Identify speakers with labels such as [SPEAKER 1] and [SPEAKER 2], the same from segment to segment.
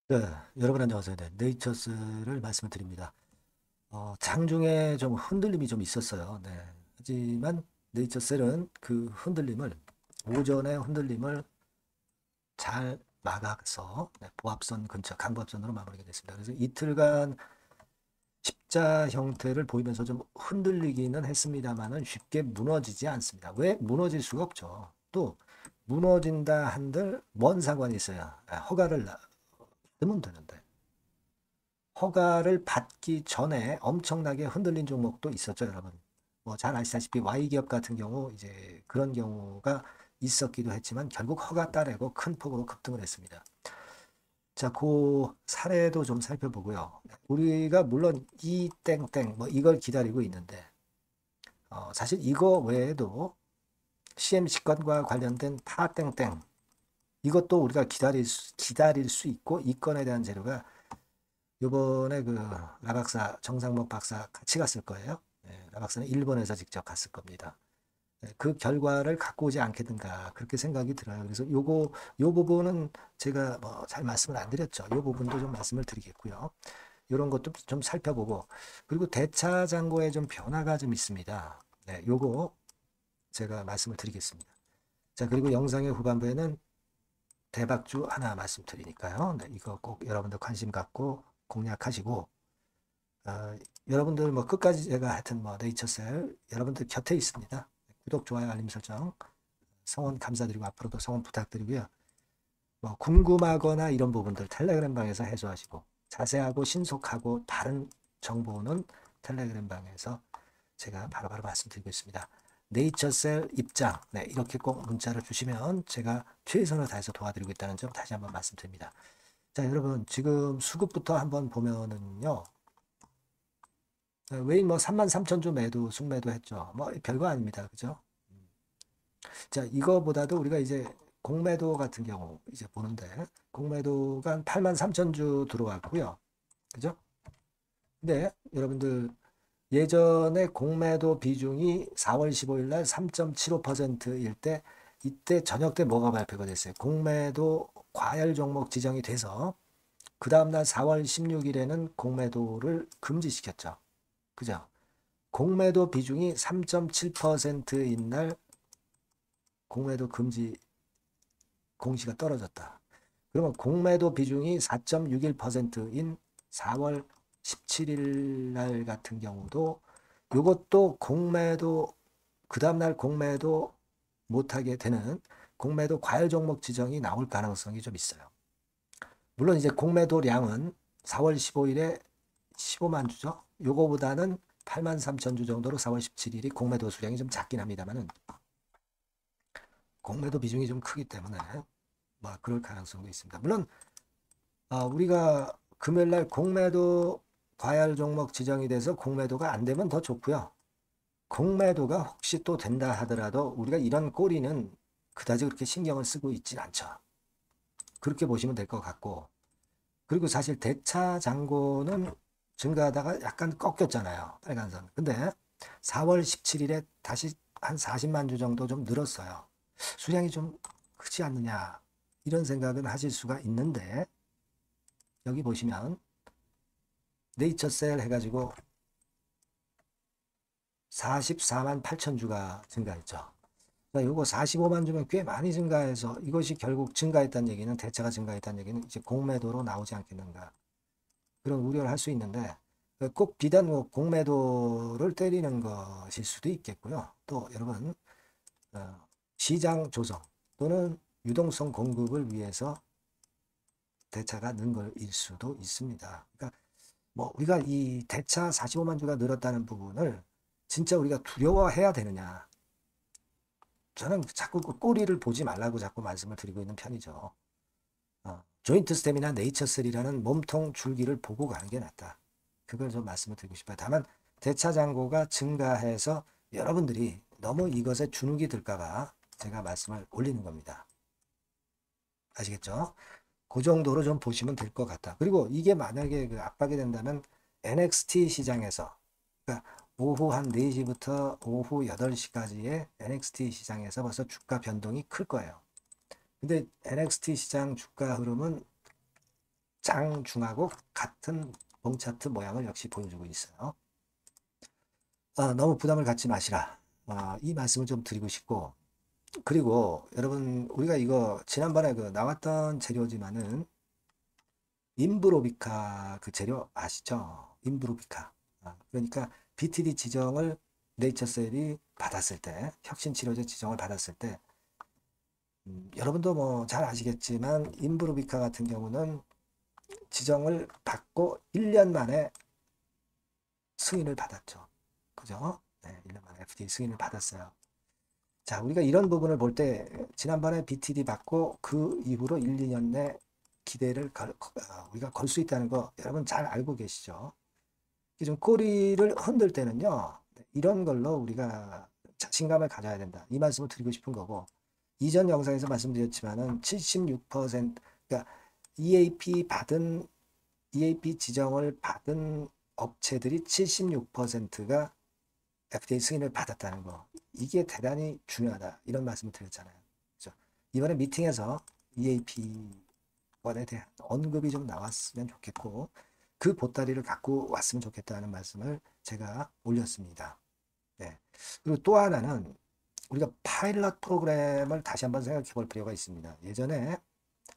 [SPEAKER 1] 네, 여러분 안녕하세요. 네, 네이처스를 말씀을 드립니다. 장중에 좀 흔들림이 좀 있었어요. 네. 하지만 네이처셀은 그 흔들림을, 오전의 흔들림을 잘 막아서 네, 보합선 근처, 강보합선으로 마무리가 됐습니다. 그래서 이틀간 십자 형태를 보이면서 좀 흔들리기는 했습니다만은 쉽게 무너지지 않습니다. 왜 무너질 수가 없죠. 또 무너진다 한들 뭔 상관이 있어요. 허가를 받으면 되는데. 허가를 받기 전에 엄청나게 흔들린 종목도 있었죠, 여러분. 뭐 잘 아시다시피 Y기업 같은 경우 이제 그런 경우가 있었기도 했지만 결국 허가 따내고 큰 폭으로 급등을 했습니다. 자, 그 사례도 좀 살펴보고요. 우리가 물론 이 땡땡 뭐 이걸 기다리고 있는데 사실 이거 외에도 CMC건과 관련된 파 땡땡 이것도 우리가 기다릴 수 있고 이 건에 대한 재료가 요번에 그 라박사 정상목 박사 같이 갔을 거예요. 네, 라박사는 일본에서 직접 갔을 겁니다. 네, 그 결과를 갖고 오지 않겠는가 그렇게 생각이 들어요. 그래서 요 부분은 제가 뭐 잘 말씀을 안 드렸죠. 요 부분도 좀 말씀을 드리겠고요. 이런 것도 좀 살펴보고 그리고 대차 잔고에 좀 변화가 좀 있습니다. 네, 요거 제가 말씀을 드리겠습니다. 자, 그리고 영상의 후반부에는 대박주 하나 말씀드리니까요. 네, 이거 꼭 여러분들 관심 갖고 공략하시고 여러분들 뭐 끝까지 제가 하여튼 뭐 네이처셀 여러분들 곁에 있습니다. 구독, 좋아요, 알림 설정 성원 감사드리고 앞으로도 성원 부탁드리고요. 뭐 궁금하거나 이런 부분들 텔레그램 방에서 해소하시고 자세하고 신속하고 다른 정보는 텔레그램 방에서 제가 바로바로 말씀드리고 있습니다. 네이처셀 입장 네, 이렇게 꼭 문자를 주시면 제가 최선을 다해서 도와드리고 있다는 점 다시 한번 말씀드립니다. 자, 여러분 지금 수급부터 한번 보면은요. 외인 뭐 33,000주 매도, 순매도 했죠. 뭐 별거 아닙니다. 그죠? 자, 이거보다도 우리가 이제 공매도 같은 경우 이제 보는데 공매도가 한 83,000주 들어왔고요. 그죠? 근데 여러분들 예전에 공매도 비중이 4월 15일 날 3.75%일 때 이때 저녁 때 뭐가 발표가 됐어요? 공매도 과열 종목 지정이 돼서 그 다음날 4월 16일에는 공매도를 금지시켰죠. 그죠? 공매도 비중이 3.7%인 날 공매도 금지 공시가 떨어졌다. 그러면 공매도 비중이 4.61%인 4월 17일 날 같은 경우도 이것도 공매도 그 다음날 공매도 못하게 되는 공매도 과열 종목 지정이 나올 가능성이 좀 있어요. 물론 이제 공매도량은 4월 15일에 15만 주죠. 요거보다는 8만 3천 주 정도로 4월 17일이 공매도 수량이 좀 작긴 합니다만은 공매도 비중이 좀 크기 때문에 뭐 그럴 가능성도 있습니다. 물론 우리가 금요일 날 공매도 과열 종목 지정이 돼서 공매도가 안 되면 더 좋고요. 공매도가 혹시 또 된다 하더라도 우리가 이런 꼬리는 그다지 그렇게 신경을 쓰고 있진 않죠. 그렇게 보시면 될 것 같고 그리고 사실 대차 잔고는 증가하다가 약간 꺾였잖아요. 빨간선. 근데 4월 17일에 다시 한 40만 주 정도 좀 늘었어요. 수량이 좀 크지 않느냐 이런 생각은 하실 수가 있는데 여기 보시면 네이처셀 해가지고 44만 8천 주가 증가했죠. 그러니까 요거 45만 주면 꽤 많이 증가해서 이것이 결국 증가했다는 얘기는 대차가 증가했다는 얘기는 이제 공매도로 나오지 않겠는가 그런 우려를 할 수 있는데 꼭 비단 뭐 공매도를 때리는 것일 수도 있겠고요. 또 여러분 시장 조성 또는 유동성 공급을 위해서 대차가 는 것일 수도 있습니다. 그러니까 뭐 우리가 이 대차 45만 주가 늘었다는 부분을 진짜 우리가 두려워해야 되느냐? 저는 자꾸 그 꼬리를 보지 말라고 자꾸 말씀을 드리고 있는 편이죠. 조인트 스템이나 네이처셀이라는 몸통 줄기를 보고 가는 게 낫다. 그걸 좀 말씀을 드리고 싶어요. 다만 대차 잔고가 증가해서 여러분들이 너무 이것에 주눅이 들까봐 제가 말씀을 올리는 겁니다. 아시겠죠? 그 정도로 좀 보시면 될 것 같다. 그리고 이게 만약에 그 압박이 된다면 NXT 시장에서 그러니까 오후 한 4시부터 오후 8시까지의 NXT 시장에서 벌써 주가 변동이 클 거예요. 근데 NXT 시장 주가 흐름은 장중하고 같은 봉 차트 모양을 역시 보여주고 있어요. 너무 부담을 갖지 마시라. 이 말씀을 좀 드리고 싶고, 그리고 여러분 우리가 이거 지난번에 그 나왔던 재료지만은 임브로비카 그 재료 아시죠? 임브로비카. 그러니까 BTD 지정을 네이처셀이 받았을 때, 혁신치료제 지정을 받았을 때, 여러분도 뭐 잘 아시겠지만 임브로비카 같은 경우는 지정을 받고 1년 만에 승인을 받았죠. 그죠? 네, 1년 만에 FDA 승인을 받았어요. 자, 우리가 이런 부분을 볼 때 지난번에 BTD 받고 그 이후로 1, 2년 내 기대를 우리가 걸 수 있다는 거 여러분 잘 알고 계시죠? 좀 꼬리를 흔들 때는요, 이런 걸로 우리가 자신감을 가져야 된다. 이 말씀을 드리고 싶은 거고, 이전 영상에서 말씀드렸지만은 76%, 그러니까 EAP 지정을 받은 업체들이 76%가 FDA 승인을 받았다는 거. 이게 대단히 중요하다. 이런 말씀을 드렸잖아요. 그렇죠? 이번에 미팅에서 EAP권에 대한 언급이 좀 나왔으면 좋겠고, 그 보따리를 갖고 왔으면 좋겠다는 말씀을 제가 올렸습니다. 네. 그리고 또 하나는 우리가 파일럿 프로그램을 다시 한번 생각해 볼 필요가 있습니다. 예전에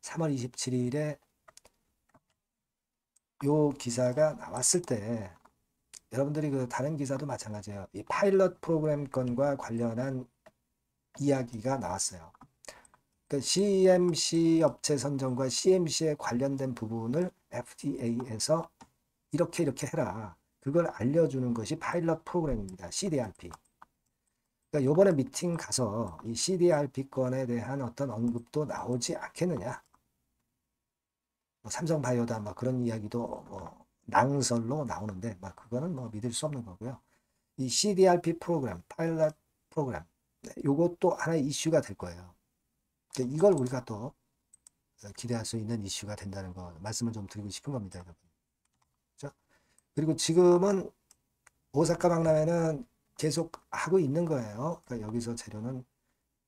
[SPEAKER 1] 3월 27일에 요 기사가 나왔을 때 여러분들이 그 다른 기사도 마찬가지예요. 이 파일럿 프로그램 건과 관련한 이야기가 나왔어요. 그러니까 CMC 업체 선정과 CMC에 관련된 부분을 FDA에서 이렇게 해라. 그걸 알려주는 것이 파일럿 프로그램입니다. CDRP. 그러니까 요번에 미팅 가서 이 CDRP 건에 대한 어떤 언급도 나오지 않겠느냐. 뭐 삼성바이오다 뭐 그런 이야기도 뭐 낭설로 나오는데 막 그거는 뭐 믿을 수 없는 거고요. 이 CDRP 프로그램, 파일럿 프로그램, 요것도 하나의 이슈가 될 거예요. 이걸 우리가 또 기대할 수 있는 이슈가 된다는 거 말씀을 좀 드리고 싶은 겁니다, 여러분. 그렇죠? 그리고 지금은 오사카 박람회는 계속 하고 있는 거예요. 그러니까 여기서 재료는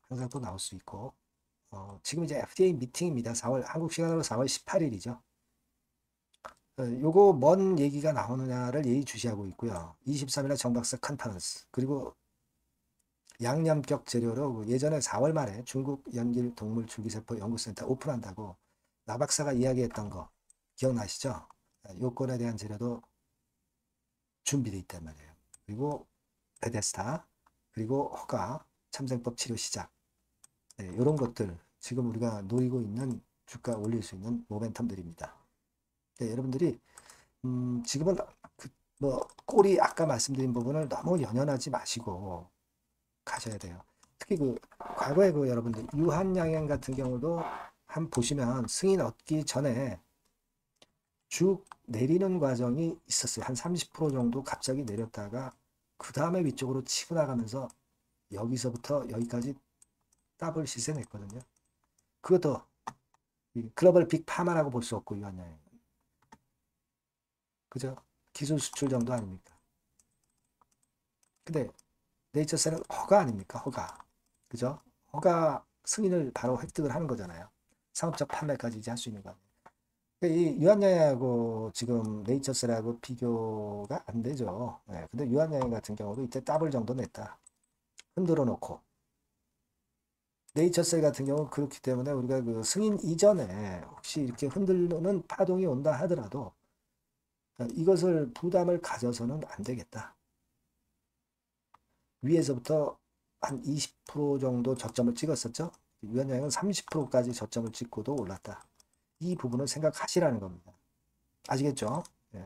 [SPEAKER 1] 항상 또 나올 수 있고, 지금 이제 FDA 미팅입니다. 한국 시간으로 4월 18일이죠. 요거 뭔 얘기가 나오느냐를 예의주시하고 있고요. 23일에 정박사 컨퍼런스, 그리고 양념격 재료로 예전에 4월 말에 중국 연길 동물 줄기세포 연구센터 오픈한다고 나박사가 이야기했던 거 기억나시죠? 요건에 대한 재료도 준비되어 있단 말이에요. 그리고 베데스다, 그리고 허가, 참생법 치료 시작, 이런 것들 지금 우리가 노리고 있는 주가 올릴 수 있는 모멘텀들입니다. 여러분들이 지금은 꼬리 아까 말씀드린 부분을 너무 연연하지 마시고 가셔야 돼요. 특히 과거에 여러분들 유한양행 같은 경우도 한번 보시면 승인 얻기 전에 쭉 내리는 과정이 있었어요. 한 30% 정도 갑자기 내렸다가 그 다음에 위쪽으로 치고 나가면서 여기서부터 여기까지 더블 시세 냈거든요. 그것도 글로벌 빅 파마라고 볼 수 없고 유한양행. 그죠? 기술 수출 정도 아닙니까? 근데 네이처셀은 허가 아닙니까? 허가. 그죠? 허가 승인을 바로 획득을 하는 거잖아요. 상업적 판매까지 이제 할 수 있는 거 아니에요. 이 유한양행하고 지금 네이처셀하고 비교가 안 되죠. 네, 근데 유한양행 같은 경우도 이때 더블 정도 냈다. 흔들어 놓고. 네이처셀 같은 경우 그렇기 때문에 우리가 승인 이전에 혹시 이렇게 흔들는 파동이 온다 하더라도 이것을 부담을 가져서는 안 되겠다. 위에서부터 한 20% 정도 저점을 찍었었죠. 유한양행은 30%까지 저점을 찍고도 올랐다. 이 부분을 생각하시라는 겁니다. 아시겠죠? 네.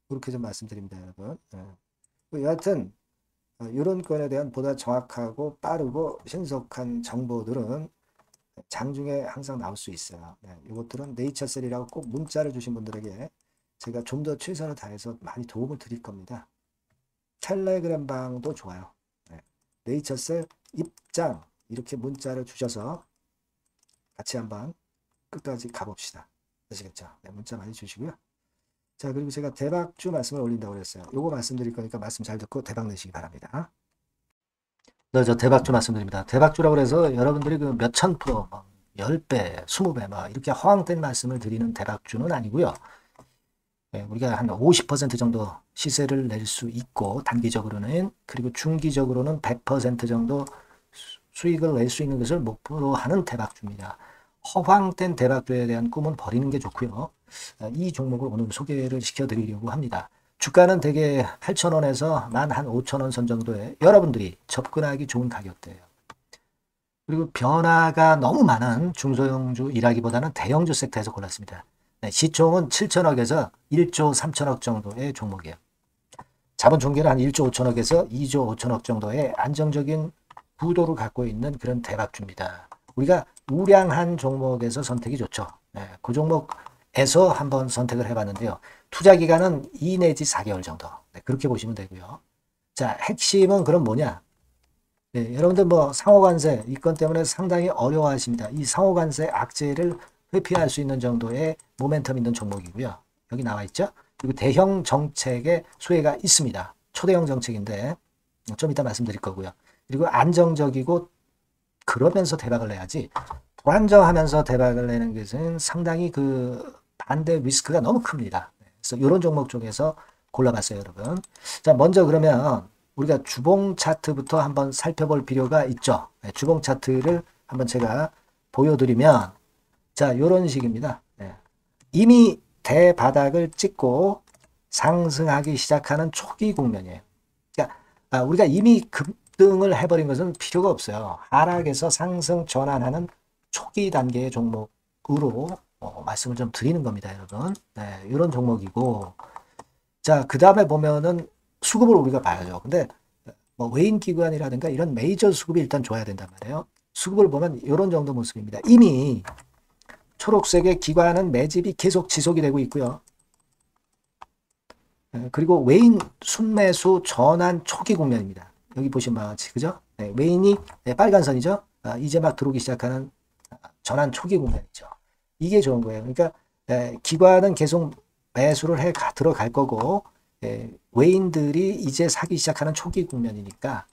[SPEAKER 1] 그렇게 좀 말씀드립니다, 여러분. 네. 여하튼 이런 건에 대한 보다 정확하고 빠르고 신속한 정보들은 장중에 항상 나올 수 있어요. 네. 이것들은 네이처셀이라고 꼭 문자를 주신 분들에게 제가 좀 더 최선을 다해서 많이 도움을 드릴 겁니다. 텔레그램 방도 좋아요. 네. 네이처셀 입장 이렇게 문자를 주셔서 같이 한번 끝까지 가봅시다. 아시겠죠? 네, 문자 많이 주시고요. 자, 그리고 제가 대박주 말씀을 올린다고 그랬어요. 요거 말씀드릴 거니까 말씀 잘 듣고 대박 내시기 바랍니다. 네, 저 대박주 말씀드립니다. 대박주라고 그래서 여러분들이 몇천 프로 10배, 20배 뭐 이렇게 허황된 말씀을 드리는 대박주는 아니고요. 우리가 한 50% 정도 시세를 낼 수 있고 단기적으로는, 그리고 중기적으로는 100% 정도 수익을 낼 수 있는 것을 목표로 하는 대박주입니다. 허황된 대박주에 대한 꿈은 버리는 게 좋고요. 이 종목을 오늘 소개를 시켜드리려고 합니다. 주가는 대개 8,000원에서 한 5,000원 선 정도에 여러분들이 접근하기 좋은 가격대예요. 그리고 변화가 너무 많은 중소형주 일하기보다는 대형주 섹터에서 골랐습니다. 네, 시총은 7천억에서 1조 3천억 정도의 종목이에요. 자본 총계는 한 1조 5천억에서 2조 5천억 정도의 안정적인 부도를 갖고 있는 그런 대박주입니다. 우리가 우량한 종목에서 선택이 좋죠. 네, 그 종목에서 한번 선택을 해봤는데요. 투자 기간은 2 내지 4개월 정도. 네, 그렇게 보시면 되고요. 자, 핵심은 그럼 뭐냐? 네, 여러분들 뭐 상호관세 이 건 때문에 상당히 어려워하십니다. 이 상호관세 악재를 회피할 수 있는 정도의 모멘텀 있는 종목이고요. 여기 나와 있죠. 그리고 대형 정책의 수혜가 있습니다. 초대형 정책인데 좀 이따 말씀드릴 거고요. 그리고 안정적이고 그러면서 대박을 내야지, 불안정하면서 대박을 내는 것은 상당히 그 반대 리스크가 너무 큽니다. 그래서 이런 종목 쪽에서 골라봤어요, 여러분. 자, 먼저 그러면 우리가 주봉 차트부터 한번 살펴볼 필요가 있죠. 네, 주봉 차트를 한번 제가 보여드리면, 자, 이런 식입니다. 네. 이미 대바닥을 찍고 상승하기 시작하는 초기 국면이에요. 그러니까 우리가 이미 급등을 해버린 것은 필요가 없어요. 하락에서 상승 전환하는 초기 단계의 종목으로 말씀을 좀 드리는 겁니다, 여러분. 네, 이런 종목이고, 자, 그 다음에 보면은 수급을 우리가 봐야죠. 근데 뭐 외인 기관이라든가 이런 메이저 수급이 일단 줘야 된단 말이에요. 수급을 보면 이런 정도 모습입니다. 이미 초록색의 기관은 매집이 계속 지속이 되고 있고요. 그리고 외인 순매수 전환 초기 국면입니다. 여기 보시면 바와 같이, 그죠? 네, 외인이 빨간 선이죠. 이제 막 들어오기 시작하는 전환 초기 국면이죠. 이게 좋은 거예요. 그러니까 기관은 계속 매수를 해 들어갈 거고, 외인들이 이제 사기 시작하는 초기 국면이니까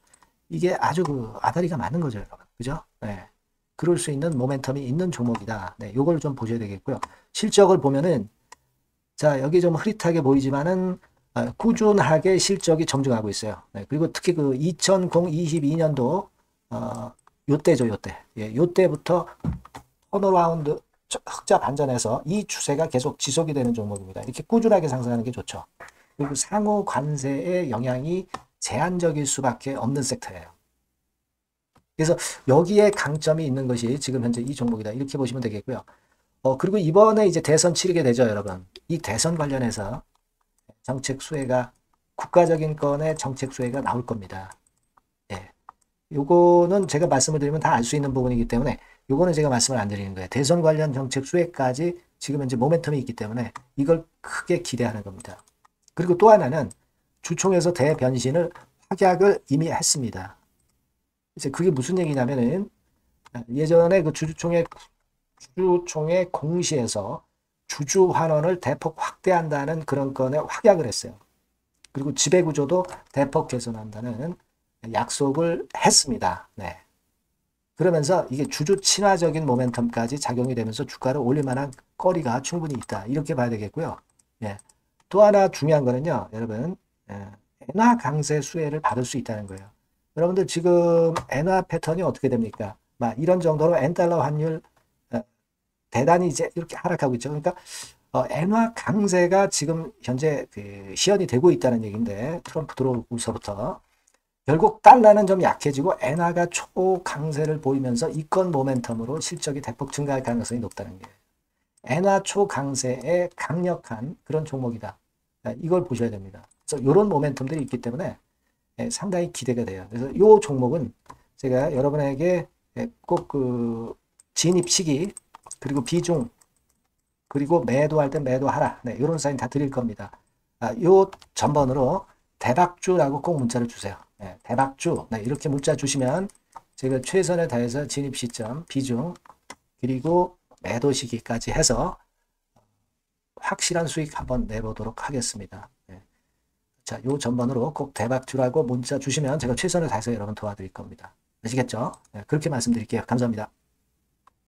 [SPEAKER 1] 이게 아주 그 아다리가 맞는 거죠, 여러분. 그죠? 네. 그럴 수 있는 모멘텀이 있는 종목이다. 네, 요걸 좀 보셔야 되겠고요. 실적을 보면은, 자, 여기 좀 흐릿하게 보이지만은 꾸준하게 실적이 점증하고 있어요. 네, 그리고 특히 그 2022년도 요때죠, 요때. 예, 요때부터 턴어라운드 흑자 반전해서 이 추세가 계속 지속이 되는 종목입니다. 이렇게 꾸준하게 상승하는 게 좋죠. 그리고 상호 관세의 영향이 제한적일 수밖에 없는 섹터예요. 그래서 여기에 강점이 있는 것이 지금 현재 이 종목이다. 이렇게 보시면 되겠고요. 그리고 이번에 이제 대선 치르게 되죠, 여러분. 이 대선 관련해서 정책 수혜가, 국가적인 건의 정책 수혜가 나올 겁니다. 예. 요거는 제가 말씀을 드리면 다 알 수 있는 부분이기 때문에 요거는 제가 말씀을 안 드리는 거예요. 대선 관련 정책 수혜까지 지금 현재 모멘텀이 있기 때문에 이걸 크게 기대하는 겁니다. 그리고 또 하나는 주총에서 대변신을 확약을 이미 했습니다. 이제 그게 무슨 얘기냐면은, 예전에 그 주주총회 공시에서 주주 환원을 대폭 확대한다는 그런 건에 확약을 했어요. 그리고 지배구조도 대폭 개선한다는 약속을 했습니다. 네. 그러면서 이게 주주 친화적인 모멘텀까지 작용이 되면서 주가를 올릴 만한 거리가 충분히 있다. 이렇게 봐야 되겠고요. 예. 또 하나 중요한 거는요, 여러분, 엔화 강세 수혜를 받을 수 있다는 거예요. 여러분들 지금 엔화 패턴이 어떻게 됩니까? 막 이런 정도로 엔달러 환율 대단히 이제 이렇게 하락하고 있죠. 그러니까 엔화 강세가 지금 현재 그 시연이 되고 있다는 얘기인데, 트럼프 들어오고서부터 결국 달러는 좀 약해지고 엔화가 초강세를 보이면서 이권 모멘텀으로 실적이 대폭 증가할 가능성이 높다는 게, 엔화 초강세의 강력한 그런 종목이다. 이걸 보셔야 됩니다. 그래서 이런 모멘텀들이 있기 때문에 상당히 기대가 돼요. 그래서 이 종목은 제가 여러분에게 꼭 그 진입 시기, 그리고 비중, 그리고 매도할 때 매도하라. 네, 이런 사인 다 드릴 겁니다. 요 전번으로 대박주라고 꼭 문자를 주세요. 네, 대박주. 네, 이렇게 문자 주시면 제가 최선을 다해서 진입 시점, 비중, 그리고 매도 시기까지 해서 확실한 수익 한번 내보도록 하겠습니다. 네. 자, 요 전번으로 꼭 대박주라고 문자 주시면 제가 최선을 다해서 여러분 도와드릴 겁니다. 아시겠죠? 네, 그렇게 말씀드릴게요. 감사합니다.